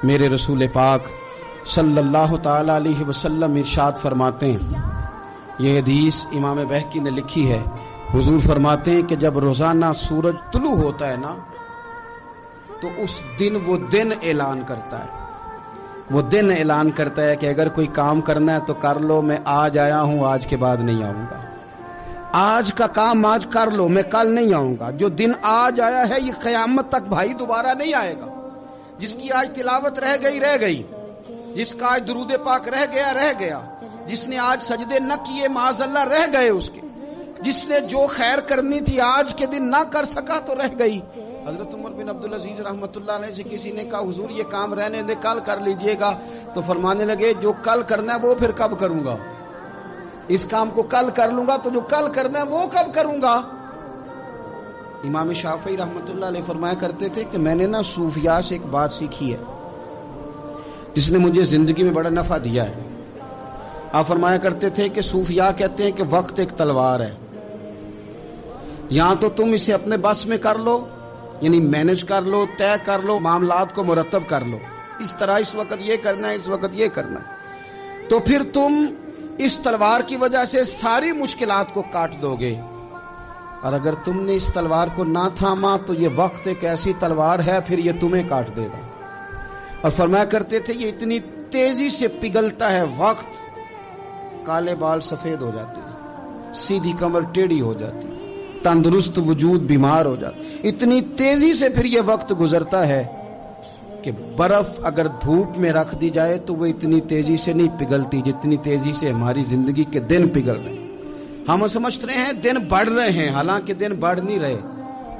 میرے رسول پاک صلی اللہ تعالی علیہ وسلم ارشاد فرماتے ہیں، یہ حدیث امام بہقی نے لکھی ہے، حضور فرماتے ہیں کہ جب روزانہ سورج طلوع ہوتا ہے نا تو اس دن وہ دن اعلان کرتا ہے، وہ دن اعلان کرتا ہے کہ اگر کوئی کام کرنا ہے تو کر لو، میں آج آیا ہوں، آج کے بعد نہیں آؤں گا، آج کا کام آج کر لو، میں کل نہیں آؤں گا۔ جو دن آج آیا ہے یہ قیامت تک بھائی دوبارہ نہیں آئے گا۔ جس کی آج تلاوت رہ گئی، جس کا آج درود پاک رہ گیا، جس نے آج سجدے نہ کیے معاذ اللہ رہ گئے اس کے، جس نے جو خیر کرنی تھی آج کے دن نہ کر سکا تو رہ گئی۔ حضرت عمر بن عبدالعزیز رحمۃ اللہ علیہ سے کسی نے کہا حضور یہ کام رہنے دے، کل کر لیجئے گا، تو فرمانے لگے جو کل کرنا ہے وہ پھر کب کروں گا؟ اس کام کو کل کر لوں گا تو جو کل کرنا ہے وہ کب کروں گا؟ امام شافعی رحمۃ اللہ علیہ فرمایا کرتے تھے کہ میں نے نا صوفیاء سے ایک بات سیکھی ہے جس نے مجھے زندگی میں بڑا نفع دیا ہے۔ آپ فرمایا کرتے تھے کہ صوفیاء کہتے ہیں کہ وقت ایک تلوار ہے، یہاں تو تم اسے اپنے بس میں کر لو، یعنی مینج کر لو، طے کر لو، معاملات کو مرتب کر لو، اس طرح اس وقت یہ کرنا ہے، اس وقت یہ کرنا ہے، تو پھر تم اس تلوار کی وجہ سے ساری مشکلات کو کاٹ دو گے، اور اگر تم نے اس تلوار کو نہ تھاما تو یہ وقت ایک ایسی تلوار ہے پھر یہ تمہیں کاٹ دے گا۔ اور فرمایا کرتے تھے یہ اتنی تیزی سے پگھلتا ہے وقت، کالے بال سفید ہو جاتے ہیں، سیدھی کمر ٹیڑھی ہو جاتی، تندرست وجود بیمار ہو جاتا، اتنی تیزی سے پھر یہ وقت گزرتا ہے کہ برف اگر دھوپ میں رکھ دی جائے تو وہ اتنی تیزی سے نہیں پگھلتی جتنی تیزی سے ہماری زندگی کے دن پگھل رہے ہیں۔ ہم سمجھتے ہیں دن بڑھ رہے ہیں، حالانکہ دن بڑھ نہیں رہے،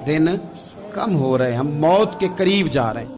دن کم ہو رہے ہیں، ہم موت کے قریب جا رہے ہیں۔